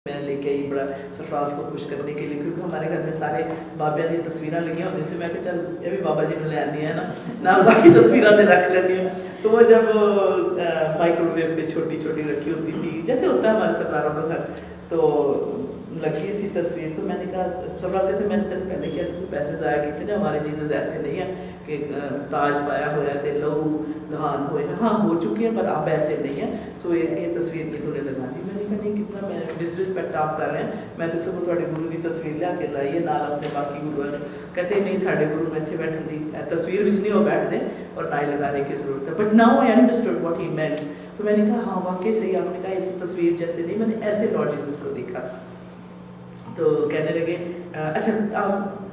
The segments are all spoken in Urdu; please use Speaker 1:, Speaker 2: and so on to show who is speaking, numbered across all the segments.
Speaker 1: میں لے کے آئی بڑا سرفراز کو خوش کرنے کے لیے، کیونکہ ہمارے گھر میں سارے بابیا کی تصویریں لگی ہونے سے میں کہ چل یہ بھی بابا جی نے لے آنی ہے نا باقی تصویریں نے رکھ لینی ہیں. تو وہ جب مائکرو ویو پہ چھوٹی چھوٹی رکھی ہوتی تھی جیسے ہوتا ہے ہمارے سرداروں کا گھر، تو لگی اسی تصویر. تو میں نے کہا سرفراز کہتے میں نے پہلے کہ ایسے پیسے ضائع کیے تھے نا، ہمارے چیزیں ایسے نہیں ہیں کہ تاج پایا ہوا ہے لہو لہان ہوئے ہیں، ہاں ہو چکے ہیں پر آپ ایسے نہیں ہیں. سو یہ تصویر نہیں تھوڑے لگانی. میں نے کہا نہیں کتنا میں ڈس رسپیکٹ آپ کر رہے ہیں، میں تو سب تھوڑے گرو کی تصویر لے کے لائی ہے نال اپنے باقی گرو. کہتے نہیں سارے گرو میں اتنے بیٹھن دی تصویر بھی نہیں وہ بیٹھ دیں اور نہ ہی لگانے کی ضرورت ہے. But now I understood what he meant. تو میں نے کہا ہاں واقعی صحیح آپ نے کہا اس تصویر جیسے نہیں، میں نے ایسے لارڈ جیسس کو دیکھا. تو کہنے لگے اچھا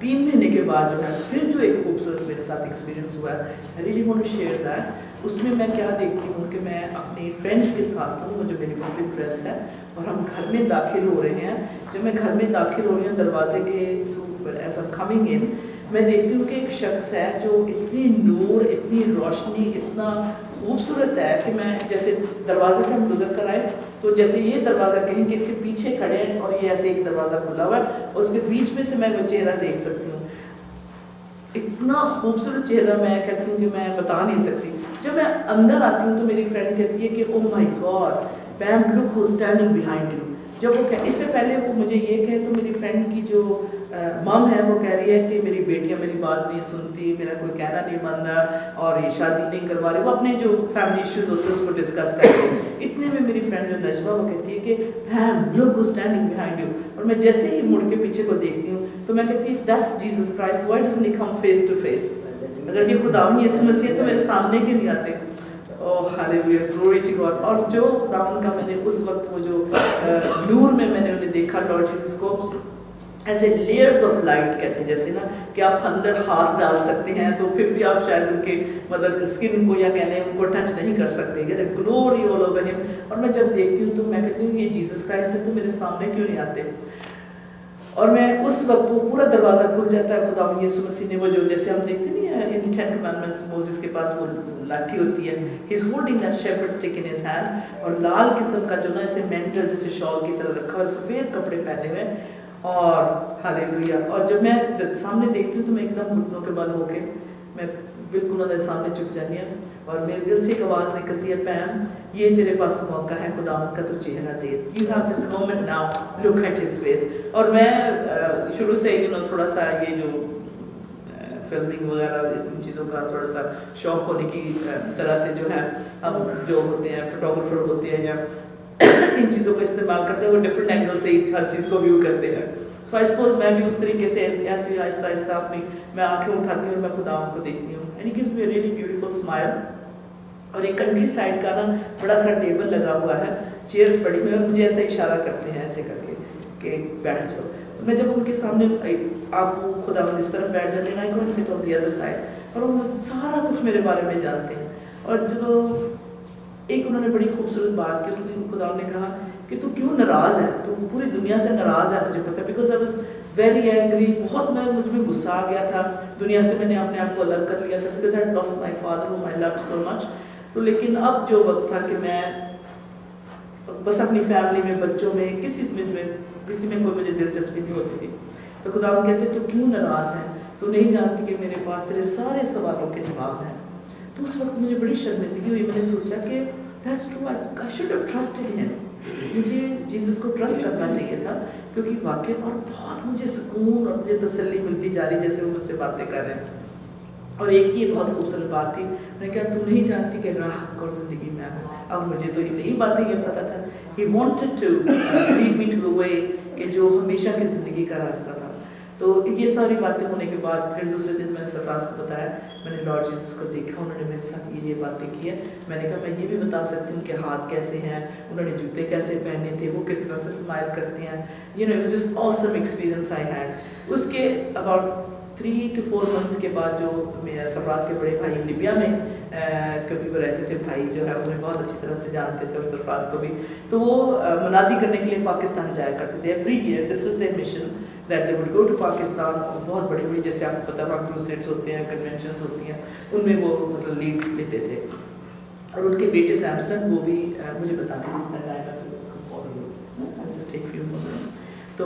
Speaker 1: 3 مہینے کے بعد جو ہے پھر جو ایک خوبصورت میرے ساتھ ایکسپیرینس ہوا ہے، I really want to share that. اس میں میں کیا دیکھتی ہوں کہ میں اپنی فرینڈس کے ساتھ ہوں، وہ جو میری مسلم فرینڈس ہیں، اور ہم گھر میں داخل ہو رہے ہیں. جب میں گھر میں داخل ہو رہی ہوں دروازے کے through as am coming in, میں دیکھتی ہوں کہ ایک شخص ہے جو اتنی نور اتنی روشنی اتنا خوبصورت ہے کہ میں جیسے دروازے سے ہم گزر کر آئے تو جیسے یہ دروازہ کہیں کہ اس کے پیچھے کھڑے ہیں اور یہ ایسے ایک دروازہ کھلا ہوا ہے اور اس کے بیچ میں سے میں وہ چہرہ دیکھ سکتی ہوں. اتنا خوبصورت چہرہ میں کہتی ہوں کہ میں بتا نہیں سکتی. جب میں اندر آتی ہوں تو میری فرینڈ کہتی ہے کہ oh my god ma'am look who standing behind you. جب وہ اس سے پہلے وہ مجھے یہ کہے تو میری فرینڈ کی جو مم ہے وہ کہہ رہی ہے کہ میری بیٹیاں میری بات نہیں سنتی، میرا کوئی کہنا نہیں مان رہا اور یہ شادی نہیں کروا رہی. وہ اپنے جو فیملی ایشوز ہوتے ہیں اس کو ڈسکس کرتے ہیں. اتنے میں میری فرینڈ جو نجمہ وہ کہتی ہے کہ میم look who standing behind you. اور میں جیسے ہی مڑ کے پیچھے کو دیکھتی ہوں تو میں کہتی ہوں that's Jesus Christ why doesn't he come face to face. اگر یہ خداوند یسوع مسیح تو میرے سامنے کیوں نہیں آتے. اوہ ہالیلویا گلوری ٹو گاڈ. اور جو خداوند کا میں نے اس وقت وہ جو نور میں نے انہیں دیکھا لارڈ جیسس کو ایسے لیئرز آف لائٹ کہتے ہیں جیسے نا کہ آپ اندر ہاتھ ڈال سکتے ہیں تو پھر بھی آپ شاید ان کے مطلب اسکن کو یا کہنے ان کو ٹچ نہیں کر سکتے. گلوری آل اوور ہم. اور میں جب دیکھتی ہوں تو میں کہتی ہوں یہ جیسس کرائسٹ ہے تو میرے سامنے کیوں نہیں آتے. اور میں اس وقت وہ پورا دروازہ کھل جاتا ہے. خداوند یسوع مسیح نے وہ جو جیسے ہم دیکھتے نہیں ہیں ان 10 commandments موزیس کے پاس وہ لاٹھی ہوتی ہے، he is holding that shepherd stick in his hand, اور لال قسم کا جو نا اسے مینٹل جیسے شال کی طرح رکھا اور سفید کپڑے پہنے ہوئے. اور ہالیلویا. اور جب میں سامنے دیکھتی ہوں تو میں ایک دم گھٹنوں کے بل ہو کے میں بالکل انہیں سامنے چک جاتی ہوں اور میرے دل سے ایک آواز نکلتی ہے پیم یہ تیرے پاس موقع ہے خداوند کا تو چہرہ دے. You have this moment now look at his face. اور میں شروع سے تھوڑا سا یہ جو فلمنگ وغیرہ ان چیزوں کا تھوڑا سا شوق ہونے کی طرح سے جو ہے ہم جو ہوتے ہیں فوٹوگرافر ہوتے ہیں یا ان چیزوں کو استعمال کرتے ہیں وہ ڈفرینٹ اینگل سے ہر چیز کو ویو کرتے ہیں. سو آئی سپوز میں بھی اس طریقے سے ایسے آہستہ آہستہ اپنی میں آنکھیں اٹھاتی ہوں اور میں خداوند کو دیکھتی ہوں. And he gives me a really beautiful smile. اور ایک کنٹری سائڈ کا نا بڑا سا ٹیبل لگا ہوا ہے، چیئرس پڑی ہوئی ہیں اور مجھے ایسا اشارہ کرتے ہیں ایسے کر کے کہ بیٹھ جاؤ. میں جب ان کے سامنے آپ وہ خداوند اس طرف بیٹھ جاتے ہیں آئی کون سٹ آن دی ادر سائڈ، اور وہ سارا کچھ میرے بارے میں جانتے ہیں. اور جب ایک انہوں نے بڑی خوبصورت بات کی، اس نے خداوند نے کہا کہ تو کیوں ناراض ہے، تو پوری دنیا سے ناراض ہے. مجھے پتا because I was very angry. بہت مجھ میں غصہ آ گیا تھا دنیا سے، میں نے اپنے آپ کو الگ کر لیا تھا because I last my father whom I loved so much. تو لیکن اب جو وقت تھا کہ میں بس اپنی فیملی میں بچوں میں کسی میں کوئی مجھے دلچسپی نہیں ہوتی تھی. تو خداوند کہتے تو کیوں ناراض ہے، تو نہیں جانتی کہ میرے پاس تیرے سارے سوالوں کے جواب ہیں. تو اس وقت مجھے بڑی شرمندگی ہوئی. میں نے سوچا کہ that's true, I should have trusted him. مجھے جیسس کو ٹرسٹ کرنا چاہیے تھا کیونکہ واقعی اور بہت مجھے سکون اور مجھے تسلی ملتی جا رہی جیسے وہ مجھ سے باتیں کر رہے ہیں. اور ایک یہ بہت خوبصورت بات تھی، میں نے کہا تم نہیں جانتی کہ راہ اور زندگی میں اب مجھے تو یہ نئی باتیں یہ پتہ تھا. He wanted to lead me to the way کہ جو ہمیشہ کی زندگی کا راستہ تھا. تو یہ ساری باتیں ہونے کے بعد پھر دوسرے دن میں نے سرفراز کو بتایا، میں نے لارڈ جیسس کو دیکھا، انہوں نے میرے ساتھ یہ باتیں کی ہیں. میں نے کہا میں یہ بھی بتا سکتی ہوں کہ ہاتھ کیسے ہیں، انہوں نے جوتے کیسے پہنے تھے، وہ کس طرح سے اسمائل کرتے ہیں. it was just awesome experience I had. اس کے about 3 to 4 months کے بعد جو سرفراز کے بڑے بھائی لیبیا میں کیونکہ وہ رہتے تھے، بھائی جو ہے انہیں بہت اچھی طرح سے جانتے تھے اور سرفراز کو بھی، تو وہ منادی کرنے کے لیے پاکستان جایا کرتے تھے. Every year this was there mission that they would go to Pakistan. بہت بڑی بڑی جیسے آپ کو پتہ ہے کروسیڈز ہوتے ہیں، کنونشنز ہوتی ہیں، ان میں وہ مطلب لیڈ لیتے تھے. اور ان کے بیٹے سیمسن وہ بھی مجھے بتاتے ہیں تو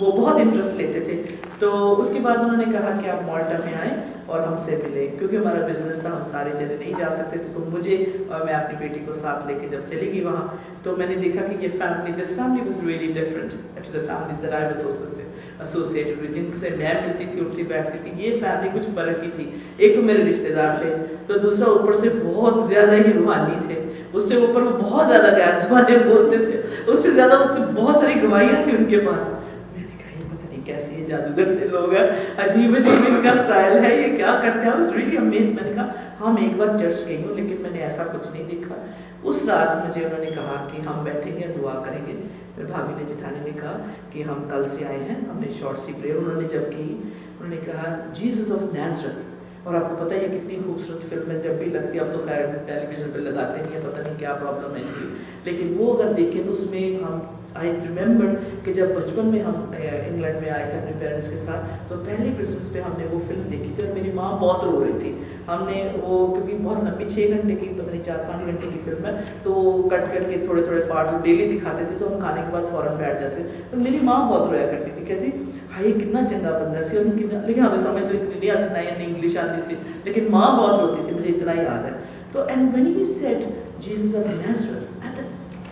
Speaker 1: وہ بہت انٹرسٹ لیتے تھے. تو اس کے بعد انہوں نے کہا کہ آپ مالٹا میں آئیں اور ہم سے ملیں, کیونکہ ہمارا بزنس تھا, ہم سارے جنے نہیں جا سکتے تھے. تو مجھے اور میں اپنی بیٹی کو ساتھ لے کے جب چلی گئی وہاں, تو میں نے دیکھا کہ یہ family, this family was really different to the families that I was associated with, جن سے میں ملتی تھی, اٹھتی بیٹھتی تھی. یہ فیملی کچھ فرق ہی تھی. ایک تو میرے رشتے دار تھے, تو دوسرا اوپر سے بہت زیادہ ہی روحانی تھے, اس سے اوپر وہ بہت زیادہ غیر زبانیں بولتے تھے, اس سے زیادہ اس سے بہت ساری گواہیاں تھیں ان کے پاس. میں نے کہا یہ پتہ نہیں کیسے یہ جادوگر سے لوگ ہیں, عجیب عجیب ان کا اسٹائل ہے, یہ کیا کرتے ہیں. اس ریئلی امیز. میں نے کہا ہم ایک بار چرچ گئی ہوں لیکن میں نے ایسا کچھ نہیں دیکھا. اس رات مجھے انہوں نے کہا کہ ہم بیٹھیں گے, دعا کریں گے. پھر بھابھی نے, جٹھانی نے کہا کہ ہم کل سے آئے ہیں. ہم نے شارٹ سی پریئر انہوں نے جب کی, انہوں نے کہا جیسس آف نیزرت. اور آپ کو پتہ ہے یہ کتنی خوبصورت فلم ہے, جب بھی لگتی ہے, اب تو خیر ٹیلی ویژن پہ لگاتے نہیں ہیں, پتہ نہیں کیا پرابلم ہے ان کی, لیکن وہ اگر دیکھیں تو اس میں ہم آئی ریممبر کہ جب بچپن میں ہم انگلینڈ میں آئے تھے اپنے پیرنٹس کے ساتھ, تو پہلے کرسمس پہ ہم نے وہ فلم دیکھی تھی اور میری ماں بہت رو رہی تھی. ہم نے وہ, کیونکہ بہت لمبی 6 گھنٹے کی, پتہ نہیں 4-5 گھنٹے کی فلم ہے, تو وہ کٹ کر کے تھوڑے تھوڑے پارٹ ڈیلی دکھاتے تھے, تو ہم کھانے کے بعد فوراً بیٹھ جاتے. تو میری ماں بہت رویا کرتی تھی, کہتی ہائی کتنا چنگا بندہ سی, اور ان کی, لیکن ہمیں سمجھ تو اتنی نہیں آتی, نہ انگلش آتی سی, لیکن ماں بہت روتی تھی, مجھے اتنا یاد ہے. تو and when he said Jesus of Nazareth,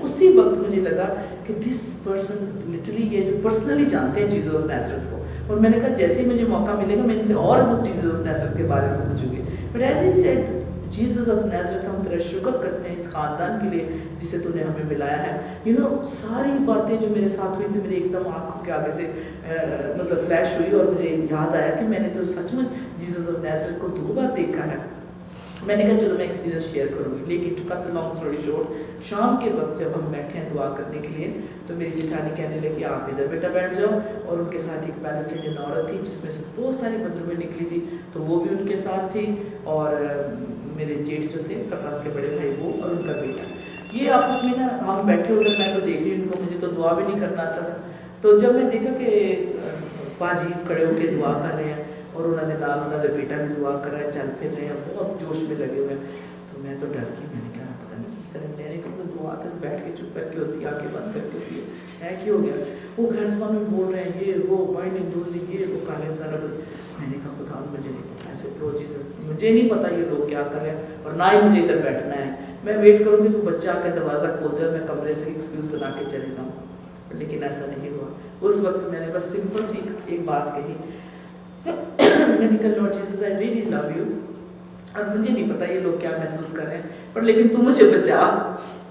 Speaker 1: اسی وقت مجھے لگا کہ دس پرسن لٹرلی, یہ جو پرسنلی جانتے ہیں جیسس آف نیزرت کو. اور میں نے کہا جیسے ہی مجھے موقع ملے گا میں ان سے اور اس جیسس آف نیزرت کے بارے میں پوچھوں گی. But as he said Jesus of Nazareth, ہم تیرا شکر کرتے ہیں اس خاندان کے لیے جسے تو نے ہمیں ملایا ہے. یو نو ساری باتیں جو میرے ساتھ ہوئی تھی, میرے ایک دم آنکھوں کے آگے سے مطلب فلیش ہوئی, اور مجھے یاد آیا کہ میں نے تو سچ مچ جیسس آف نیزرت کو 2 بار دیکھا ہے. میں نے کہا چلو میں ایکسپیرینس شیئر کروں گی. لیکن to cut the long story short, شام کے وقت جب ہم بیٹھے ہیں دعا کرنے کے لیے, تو میری جٹھانی کہنے لگی آپ ادھر بیٹا بیٹھ جاؤ, اور ان کے ساتھ ایک پیلسٹینین عورت تھی جس میں سے بہت ساری مندرویں نکلی تھی, تو وہ بھی ان کے ساتھ تھی, اور میرے جیٹھ جو تھے سرفراز کے بڑے بھائی وہ, اور ان کا بیٹا. یہ آپس میں نا ہم بیٹھے ادھر, میں تو دیکھ رہی ہوں ان کو, مجھے تو دعا بھی نہیں کرنا آتا تھا. تو جب میں دیکھا کہ باجی کھڑے ہو کے دعا کر رہے ہیں, اور انہوں نے نال انہوں نے بیٹا بھی دعا کر رہا ہے, چل پھر رہے ہیں, بہت جوش میں لگے ہوئے ہیں. تو میں تو ڈر گئی, میں نے کہا پتہ نہیں کیا کریں. میں نے کہا دعا کر بیٹھ کے چپ کر کے ہوتی, آنکھیں بند کر کے ہوتی ہے کیا ہو گیا. وہ غیر زبان میں بول رہے ہیں, یہ وہ بائنڈنگ دوزی, یہ وہ کالے سارا. میں نے کہا خدا مجھے نہیں پتا, ایسے پرو جیسس مجھے نہیں پتا یہ لوگ کیا کر رہے ہیں, اور نہ ہی مجھے ادھر بیٹھنا ہے. میں ویٹ کروں گی تو بچہ آ کے دروازہ کھول دے اور میں کمرے سے ایکسکیوز بنا کے چلے جاؤں, لیکن ایسا نہیں ہوا. اس وقت میں نے بس سمپل سی ایک بات کہی, میں نے کہا lord Jesus I really love you, اور مجھے نہیں پتا یہ لوگ کیا محسوس کر رہے ہیں, پر لیکن تو مجھے بچا,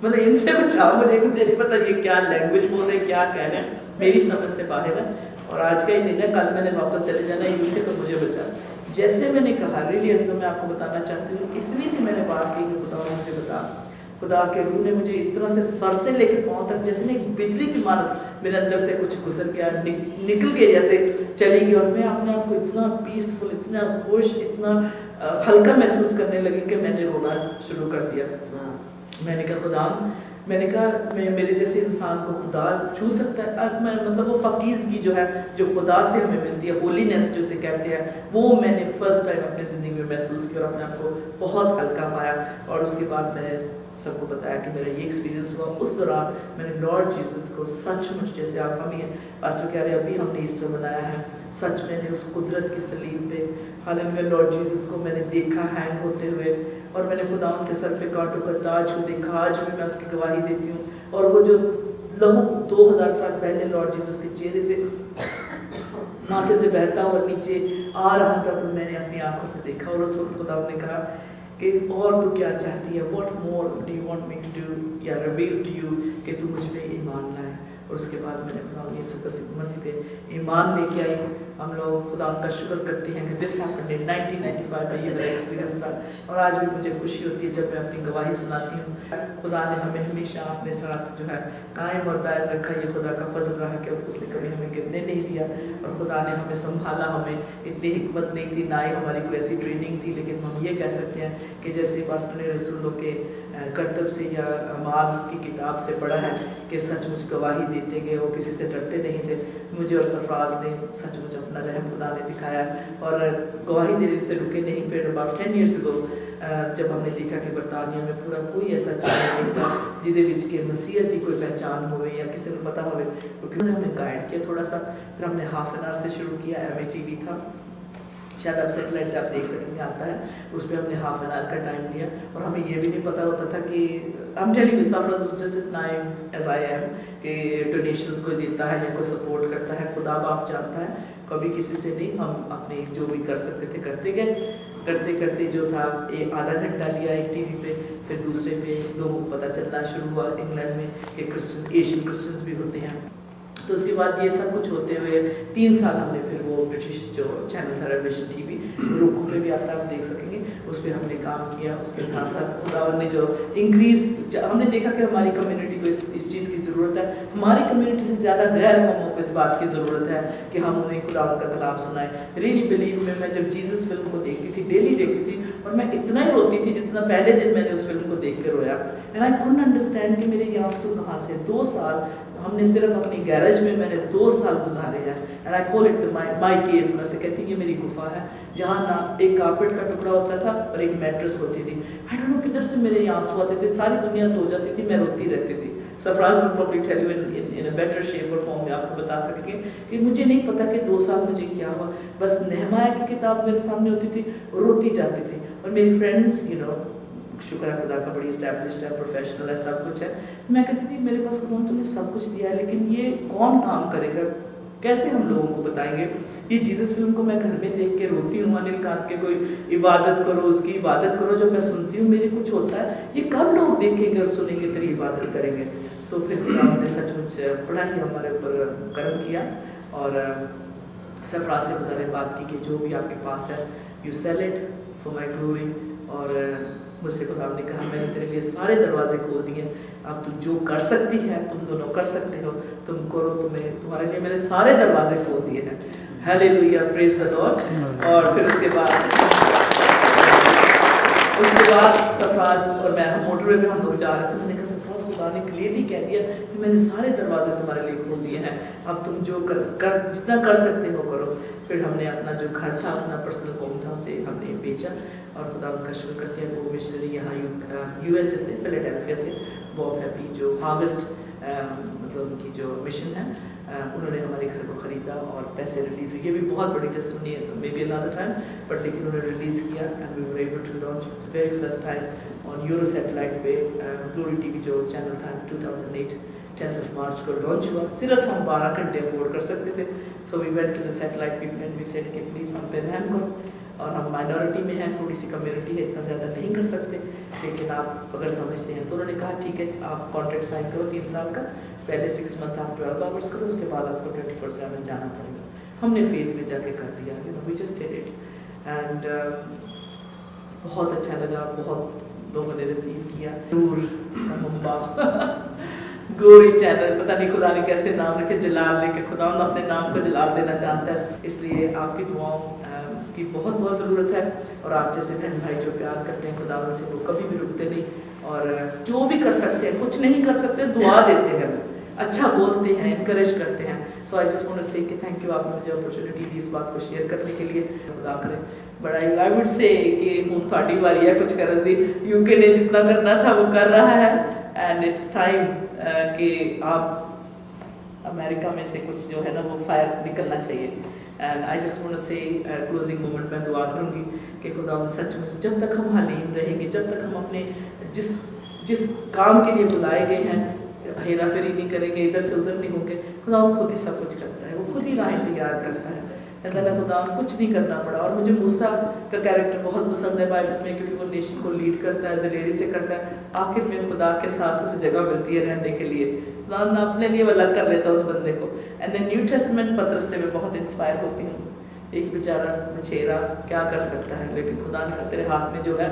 Speaker 1: مطلب ان سے بچا, مجھے نہیں پتا یہ کیا لینگویج بول رہے ہیں, کیا کہہ رہے ہیں, میری سمجھ سے باہر ہے. اور آج کا ہی دن ہے, کل میں نے واپس چلے جانا ہے یو کے, تو مجھے بچا. جیسے میں نے کہا ریلی ایسا میں آپ کو بتانا چاہتی ہوں, اتنی سی میں نے بات کی کہ خدا مجھے بتا, خدا کے روح نے مجھے اس طرح سے سر سے لے کے پاؤں تک جیسے ایک بجلی کی مانند میرے اندر سے کچھ گزر گیا, نکل کے جیسے چلی گئی, اور میں اپنے آپ کو اتنا پیسفل, اتنا خوش, اتنا ہلکا محسوس کرنے لگی کہ میں نے رونا شروع کر دیا. میں نے کہا خدا, میں نے کہا میں میرے جیسے انسان کو خدا چھو سکتا ہے, میں مطلب وہ پاکیزگی جو ہے جو خدا سے ہمیں ملتی ہے, ہولینس جو اسے کہتے ہیں, وہ میں نے فرسٹ ٹائم اپنی زندگی میں محسوس کیا, اور اپنے آپ کو بہت ہلکا پایا. اور اس کے بعد میں نے سب کو بتایا کہ میرا یہ ایکسپیرینس ہوا. اس دوران میں نے لارڈ جیسس کو سچ مچ, جیسے آپ ہم ہی ہیں پاسٹر کہہ رہے ہیں ابھی ہم نے ایسٹر منایا ہے, سچ میں نے اس قدرت کی صلیب پہ ہاللیلویا لارڈ جیسس کو میں نے دیکھا ہینگ ہوتے ہوئے, اور میں نے خدا ان کے سر پہ کانٹوں کا تاج کو دیکھا. آج بھی میں اس کی گواہی دیتی ہوں, اور وہ جو لہو 2000 سال پہلے لارڈ جیسس کے چہرے سے ماتھے سے بہتا ہوا نیچے آ رہا تھا, تو میں نے اپنی آنکھوں سے دیکھا. اور اس وقت خدا نے کہا کہ اور تو کیا چاہتی ہے, what more do you want me to do, یا ریویل ٹو یو, کہ تو مجھ پہ ایمان لائے. اور اس کے بعد میں نے خدا یسوع مسیح پہ ایمان لے کے آئی. ہم لوگ خدا کا شکر کرتے ہیں کہ دس ہیپنڈ ان 1995 میں, یہ میرا ایکسپیرینس تھا. اور آج بھی مجھے خوشی ہوتی ہے جب میں اپنی گواہی سناتی ہوں. خدا نے ہمیں ہمیشہ اپنے ساتھ جو ہے قائم اور دائم رکھا. یہ خدا کا فضل رہا کہ اس نے کبھی ہمیں گرنے نہیں دیا, اور خدا نے ہمیں سنبھالا. ہمیں اتنی حکمت نہیں تھی, نہ ہی ہماری کوئی ایسی ٹریننگ تھی, لیکن ہم یہ کہہ سکتے ہیں کہ جیسے پاسٹر نے رسولوں کے کرتب سے یا اعمال کی کتاب سے پڑھا ہے کہ سچ مچ گواہی دیتے گئے, وہ کسی سے ڈرتے نہیں تھے. مجھے اور سرفراز نے سچ مچ اپنا رحم خدا نے دکھایا, اور گواہی دینے سے رکے نہیں. پھر about 10 years ago جب ہم نے دیکھا کہ برطانیہ میں پورا کوئی ایسا چینل نہیں تھا جہدے وچ کہ مسیحت کی کوئی پہچان ہوئے یا کسی کو پتہ ہوئے، کیونکہ انہوں نے ہمیں گائیڈ کیا تھوڑا سا. پھر ہم نے ہاف این آور سے شروع کیا. MATV تھا، شاید آپ سیٹلائٹ سے آپ دیکھ سکیں گے آتا ہے، اس پہ ہم نے ہاف این آور کا ٹائم لیا. اور ہمیں یہ بھی نہیں پتا ہوتا تھا کہ I'm telling you Safraz was just as naive as I am کہ ڈونیشنز کوئی دیتا ہے یا کوئی سپورٹ کرتا ہے، خدا باپ جانتا ہے. کبھی کسی سے نہیں، ہم اپنے جو بھی کر سکتے تھے کرتے گئے. کرتے کرتے جو تھا آدھا گھنٹہ لیا ایک ٹی وی پہ، پھر دوسرے پہ لوگوں کو پتہ چلنا شروع ہوا انگلینڈ میں کہ ایشین کرسچنز بھی ہوتے ہیں. تو اس کے بعد یہ سب کچھ ہوتے ہوئے 3 سال ہم نے پھر وہ برٹش جو چینل تھا ریولیشن ٹی وی رکو میں بھی آتا ہے، آپ دیکھ سکیں گے، اس پہ ہم نے کام کیا. اس کے ساتھ ساتھ خداوند نے جو انکریز، ہم نے دیکھا کہ ہماری کمیونٹی کو اس چیز کی ضرورت ہے. ہماری کمیونٹی سے زیادہ غیر قوموں کو اس بات کی ضرورت ہے کہ ہم انہیں خداوند کا کلام سنائیں. ریئلی بلیو میں جب جیزس فلم کو دیکھتی تھی، ڈیلی دیکھتی تھی، اور میں اتنا ہی روتی تھی جتنا پہلے دن میں نے اس فلم کو دیکھ کے رویا. اینڈ آئی couldn't understand کہ میرے یہ آنسو کہاں سے. 2 سال ہم نے صرف اپنی گیرج میں نے 2 سال گزارے ہیں. اینڈ آئی کال اٹ مائی کیو. میں سے کہتی ہوں یہ میری گفا ہے جہاں نہ ایک کارپیٹ کا ٹکڑا ہوتا تھا اور ایک میٹرس ہوتی تھی. آئی ڈونٹ نو کدھر سے میرے یہ آنسو آتے تھے. ساری دنیا سو جاتی تھی، میں روتی رہتی تھی. سفراز will probably tell you in a better shape or form میں آپ کو بتا سکیں گے کہ مجھے نہیں پتا کہ 2 سال مجھے کیا ہوا. بس نہمایہ کی کتاب میرے سامنے ہوتی تھی، روتی جاتی تھی. اور میری فرینڈس شکر ہے خدا کا، بڑی اسٹیبلشڈ ہے، پروفیشنل ہے، سب کچھ ہے. میں کہتی تھی میرے پاس کون تم نے سب کچھ دیا ہے، لیکن یہ کون کام کرے گا، کیسے ہم لوگوں کو بتائیں گے. یہ جیزس فلم کو میں گھر میں دیکھ کے روتی ہوں، انل کانت کے کوئی عبادت کرو، اس کی عبادت کرو. جب میں سنتی ہوں میرے کچھ ہوتا ہے، یہ کب لوگ دیکھیں گے اور سنیں گے تیری عبادت کریں گے. تو پھر خدا نے سچ مچ بڑا ہی ہمارے اوپر کرم کیا. اور سرفراز سے خدا نے بات کی کہ جو بھی آپ کے پاس ہے you sell it for my glory. اور مجھ سے خدا نے کہا میں نے تیرے لیے سارے دروازے کھول دیے، اب تم جو کر سکتی ہے، تم دونوں کر سکتے ہو، تم کرو. تمہارے لیے میں نے سارے دروازے کھول دیے ہیں. ہیلیلویا، پریز دا لارڈ. اور پھر اس کے بعد سرفراز اور میں موٹر وے پہ ہم لوگ جا رہے تھے. میں نے کہا سرفراز خدا نے کلیئرلی کہہ دیا کہ میں نے سارے دروازے تمہارے لیے کھول دیے ہیں، اب تم جو جتنا کر سکتے ہو کرو. پھر ہم نے اپنا جو گھر تھا، اپنا پرسنل ہوم تھا، اسے ہم نے بیچا. اور خدا ان کا شکر کرتے ہیں وہ مشنری یہاں USA سے، فیلاڈیلفیا سے، بہت ہیپی، جو ہارویسٹ مطلب ان کی جو مشن ہے، انہوں نے ہمارے گھر کو خریدا اور پیسے ریلیز ہوئے. یہ بھی بہت بڑی ٹیسٹمنی ہے، may be another time، but لیکن انہوں نے ریلیز کیا. And we were able to launch the very first time on Euro Satellite پہ گلوری ٹی وی جو چینل تھا 2008 10th of March کو لانچ ہوا. صرف ہم 12 گھنٹے افورڈ کر سکتے تھے. سو وی went to the satellite people and we said کہ پلیز ہم پہ رحم کرو. اور ہم مائنورٹی میں ہیں، تھوڑی سی کمیونٹی ہے، اتنا زیادہ نہیں کر سکتے، لیکن آپ اگر سمجھتے ہیں. تو انہوں نے کہا ٹھیک ہے آپ کانٹریکٹ سائن کرو 3 سال کا، پہلے 6 منتھ آپ 12 آورس کرو، اس کے بعد آپ کو 24/7 جانا پڑے گا. ہم نے فیتھ میں جا کے کر دیا. We just did it and بہت اچھا لگا. بہت لوگوں نے ریسیو کیا. نور ممبا گلوری چینل، پتہ نہیں خدا نے کیسے نام رکھے، جلال لے کے. خدا اپنے نام کو جلال دینا چاہتا ہے، اس لیے آپ کی دعاؤں کی بہت بہت ضرورت ہے. اور آپ جیسے بہن بھائی جو پیار کرتے ہیں خداوند سے، وہ کبھی بھی رکتے نہیں. اور جو بھی کر سکتے ہیں، کچھ نہیں کر سکتے دعا دیتے ہیں، اچھا بولتے ہیں، انکریج کرتے ہیں. سو آئی جسٹ وانٹ ٹو سے کہ تھینک یو، آپ نے مجھے اپرچونیٹی دی اس بات کو شیئر کرنے کے لیے. خدا کرے بڑا آئی وڈ سے کہ ہوں تھوڑی باری ہے کچھ کرن دی. UK نے جتنا کرنا تھا وہ کر رہا ہے. اینڈ اٹس ٹائم کہ آپ امریکہ میں سے کچھ جو ہے نا وہ فائر نکلنا چاہیے. And I just want to say closing moment میں دعا کروں گی کہ خدا سچ مچ جب تک ہم حلیم رہیں گے، جب تک ہم اپنے جس کام کے لیے بلائے گئے ہیں ہیرا پھیری نہیں کریں گے، ادھر سے ادھر نہیں ہوں گے. خدا خود ہی سب کچھ کرتا ہے، وہ خود ہی راہیں تیار کرتا ہے. اللہ خدا کچھ نہیں کرنا پڑا. اور مجھے موسیٰ کا کیریکٹر بہت پسند ہے بائبل میں، کیونکہ وہ نیشن کو لیڈ کرتا ہے، دلیری سے کرتا ہے. آخر میں خدا کے ساتھ اسے جگہ ملتی ہے رہنے کے لیے. خدا نہ اپنے لیے وہ الگ کر لیتا اس بندے کو. اینڈ دین نیو ٹیسٹمنٹ پطرس سے میں بہت انسپائر ہوتی ہوں. ایک بیچارہ مچھیرا کیا کر سکتا ہے، لیکن خدا نے تیرے ہاتھ میں جو ہے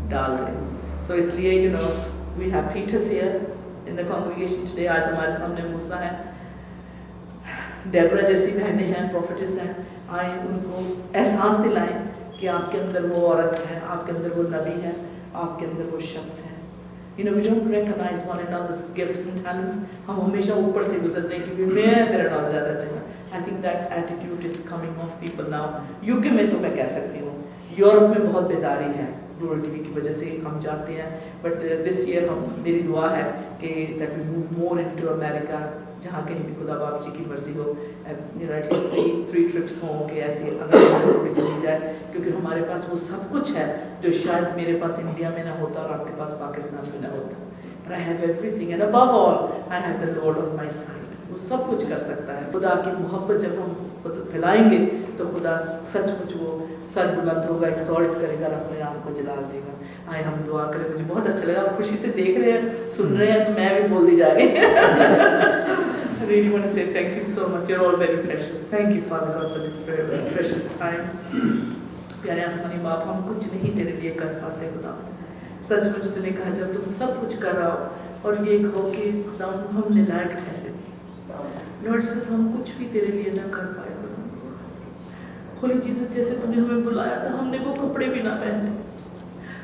Speaker 1: ڈال دے. سو اس لیے we have pastors here in the congregation today. آج ہمارے سامنے موسیٰ ہے، ڈیبرا جیسی بہنیں ہیں، پروفیٹس ہیں. آئیں ان کو احساس دلائیں کہ آپ کے اندر وہ عورت ہے، آپ کے اندر وہ نبی ہے، آپ کے اندر وہ شخص ہے. we don't recognize one another's gifts and talents. ہم ہمیشہ اوپر سے گزرتے ہیں کہ میں میرا نام زیادہ اچھا. I think that attitude is coming off people now. UK میں تو میں کہہ سکتی ہوں، یورپ میں بہت بیداری ہے، رورل ٹی وی کی وجہ سے ہم جانتے ہیں. بٹ دس ایئر میری دعا ہے کہ that we move more into America, جہاں کہیں بھی خدا باپ جی کی مرضی ہو, ایٹ لیسٹ 3 ٹرپس ہوں کہ ایسی تھوڑی سی دی جائے, کیونکہ ہمارے پاس وہ سب کچھ ہے جو شاید میرے پاس انڈیا میں نہ ہوتا اور آپ کے پاس پاکستان میں نہ ہوتا. But I have everything and above all I have the Lord on my side. وہ سب کچھ کر سکتا ہے. خدا کی محبت جب ہم پھیلائیں گے تو خدا سچ مچ وہ سر بلند ہوگا, ایکسالٹ کرے گا اور اپنے نام کو جلال دے گا. آئے ہم دعا کریں. مجھے بہت اچھا لگا, آپ خوشی سے دیکھ رہے ہیں, سن رہے ہیں, تو میں بھی بول دی جا رہی I really want to say thank you so much. You're all very precious. Thank you, Father God, for this precious time. پیارے آسمانی باپ, ہم کچھ نہیں تیرے لیے کر پاتے خدا. سچ مچ تو نے کہا جب تم سب کچھ کر رہا ہو اور یہ کہو کہ خدا ہم نے لائق ٹھہرے, لارڈ جیسس ہم کچھ بھی تیرے لیے نہ کر پائے. ہولی جیسس جیسے تم نے ہمیں بلایا تھا ہم نے وہ کپڑے بھی نہ پہنے,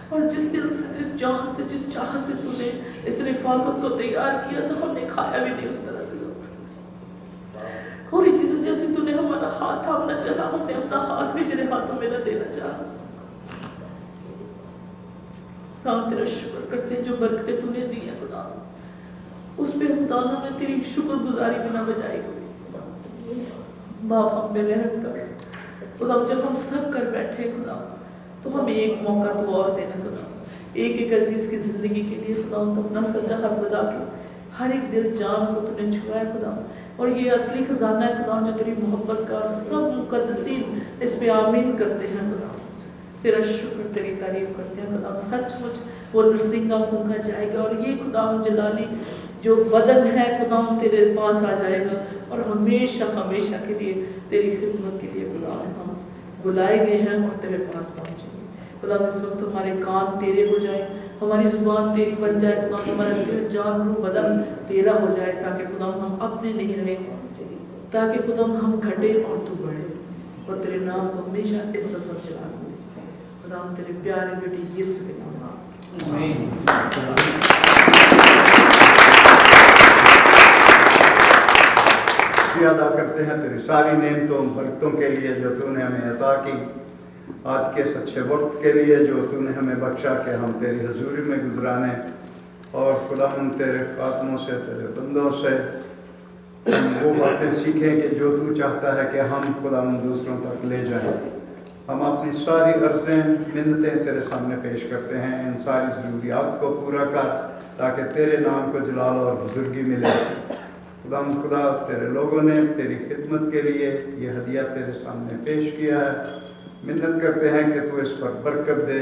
Speaker 1: اور جس دل سے, جس جان سے, جس چاہت سے تم نے اس رفاقت کو تیار کیا تھا ہم نے کھایا بھی نہیں اس طرح سے. ہولی جیسس جیسے تم نے ہمارا ہاتھ تھامنا چاہا ہم نے اپنا ہاتھ بھی تیرے ہاتھوں میں نہ دینا چاہا. ہم تیرا شکر کرتے ہیں جو برکتیں تو نے دی ہیں خدا, اس پہ خدا ہمیں تیری شکر گزاری بھی نہ بجائے گی. باپ ہم پہ رحم کر خدا. جب ہم سب کر بیٹھے خدا تو ہمیں ایک موقع تو اور دینا خدا, ایک عزیز کی زندگی کے لیے خدا. تو اپنا سچا حق بتا کے ہر ایک دل جان کو تو نے چھویا خدا, اور یہ اصلی خزانہ ہے خدا جو تیری محبت کا, اور سب مقدسین اس پہ آمین کرتے ہیں خدا. تیرا شکر, تیری تعریف کرتے ہیں خدا. سچ مچ وہ نرسنگا پھونکا جائے گا, اور یہ خدا جلالی جو بدن ہے خدا تیرے پاس آ جائے گا, اور ہمیشہ ہمیشہ کے لیے تیری خدمت کے لیے خدا ہم بلائے گئے ہیں اور تیرے پاس پہنچیں گے خدا. اس وقت ہمارے کان تیرے ہو جائیں, ہماری زبان تیری بن جائے خدا, ہمارا دل جان روح بدن تیرا ہو جائے, تاکہ خدا ہم اپنے نہیں رہے, تاکہ خدا ہم گھٹے اور تو بڑھے, اور تیرے نام کو ہمیشہ عزت اور جلال ملے. خدا ہم تیرے پیارے بیٹی یسوع کے نام
Speaker 2: ادا کرتے ہیں تیری ساری نعمتوں برکتوں کے لیے جو تو نے ہمیں عطا کی, آج کے سچے وقت کے لیے جو تو نے ہمیں بخشا کہ ہم تیری حضوری میں گزرانے, اور خدا ہم تیرے خاتموں سے, تیرے بندوں سے ہم وہ باتیں سیکھیں کہ جو تو چاہتا ہے کہ ہم خدا ہم دوسروں تک لے جائیں. ہم اپنی ساری عرضیں منتیں تیرے سامنے پیش کرتے ہیں, ان ساری ضروریات کو پورا کر تاکہ تیرے نام کو جلال اور بزرگی ملے. خدا تیرے لوگوں نے تیری خدمت کے لیے یہ ہدیہ تیرے سامنے پیش کیا ہے, منت کرتے ہیں کہ تو اس پر برکت دے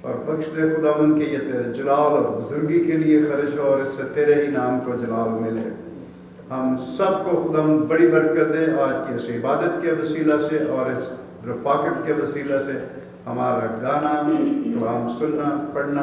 Speaker 2: اور بخش دے خدا ان کے, یہ تیرے جلال اور بزرگی کے لیے خرچ ہو, اور اس سے تیرے ہی نام کو جلال ملے. ہم سب کو خدا بڑی برکت دے آج کی اس عبادت کے وسیلہ سے, اور اس رفاقت کے وسیلہ سے. ہمارا گانا, کلام سننا, پڑھنا